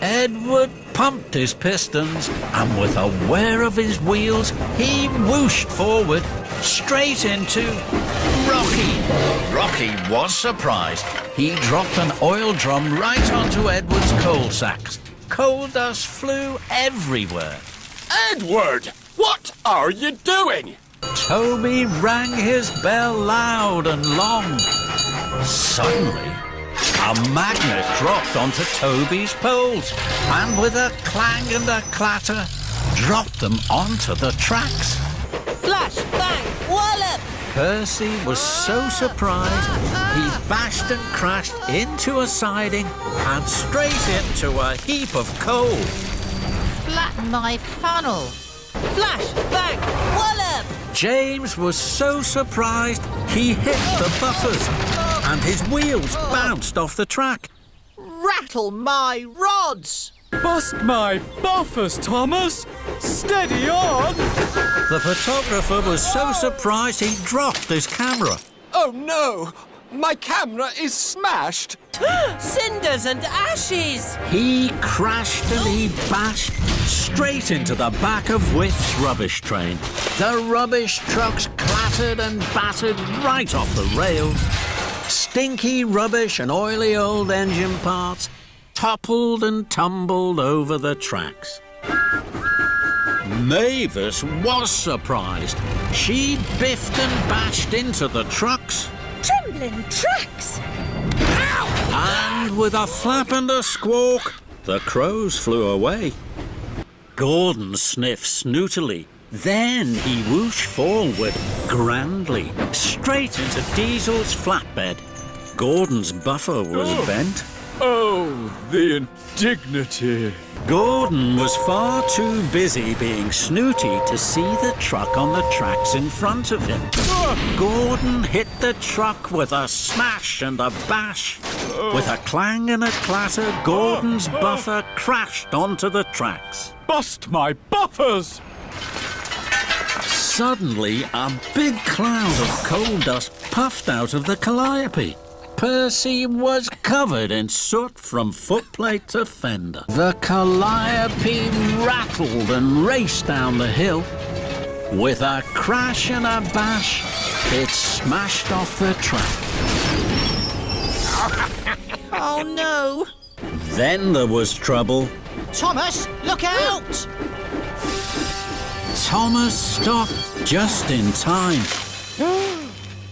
Edward pumped his pistons, and with a whir of his wheels, he whooshed forward, straight into Rocky. Rocky was surprised. He dropped an oil drum right onto Edward's coal sacks. Coal dust flew everywhere. Edward, what are you doing? Toby rang his bell loud and long. Suddenly, a magnet dropped onto Toby's poles, and with a clang and a clatter, dropped them onto the tracks. Flash, bang, wallop! Percy was so surprised, he bashed and crashed into a siding and straight into a heap of coal. Flatten my funnel. Flash, bang, wallop! James was so surprised, he hit the buffers, and his wheels bounced off the track. Rattle my rods! Bust my buffers, Thomas! Steady on! The photographer was so surprised he dropped his camera. Oh no! My camera is smashed! Cinders and ashes! He crashed and he bashed straight into the back of Whiff's rubbish train. The rubbish trucks clattered and battered right off the rails. Stinky rubbish and oily old engine parts toppled and tumbled over the tracks. Mavis was surprised. She biffed and bashed into the trucks. Trembling tracks! And with a flap and a squawk, the crows flew away. Gordon sniffed snootily. Then he whooshed forward grandly, straight into Diesel's flatbed. Gordon's buffer was bent. Oh, the indignity! Gordon was far too busy being snooty to see the truck on the tracks in front of him. Gordon hit the truck with a smash and a bash. With a clang and a clatter, Gordon's buffer crashed onto the tracks. Bust my buffers! Suddenly, a big cloud of coal dust puffed out of the calliope. Percy was covered in soot from footplate to fender. The calliope rattled and raced down the hill. With a crash and a bash, it smashed off the track. Oh no! Then there was trouble. Thomas, look out! Thomas stopped just in time.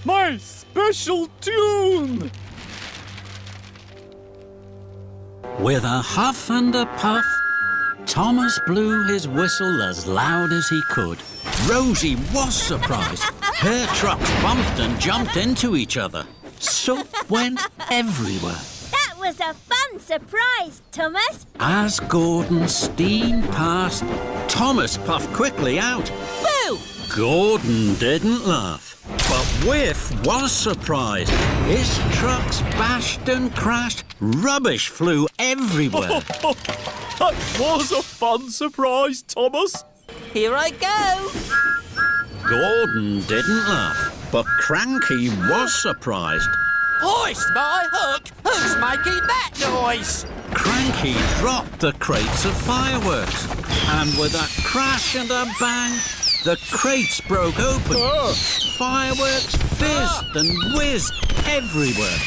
My special tune! With a huff and a puff, Thomas blew his whistle as loud as he could. Rosie was surprised. Her trucks bumped and jumped into each other. Soot went everywhere. That was a fun surprise, Thomas. As Gordon steamed past, Thomas puffed quickly out. Boo! Gordon didn't laugh, but Whiff was surprised. His trucks bashed and crashed. Rubbish flew everywhere. That was a fun surprise, Thomas. Here I go! Gordon didn't laugh, but Cranky was surprised. Hoist my hook! Who's making that noise? Cranky dropped the crates of fireworks, and with a crash and a bang, the crates broke open. Fireworks fizzed and whizzed everywhere.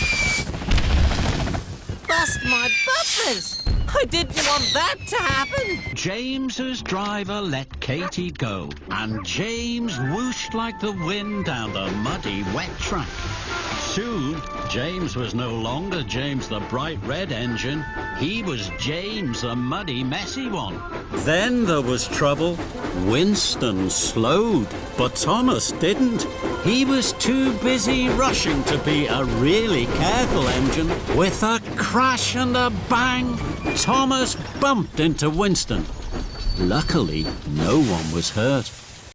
Bust my buffers! I didn't want that to happen! James's driver let Katie go, and James whooshed like the wind down the muddy, wet track. Soon, James was no longer James the bright red engine. He was James the muddy, messy one. Then there was trouble. Winston slowed, but Thomas didn't. He was too busy rushing to be a really careful engine. With a crash and a bang, Thomas bumped into Winston. Luckily, no one was hurt.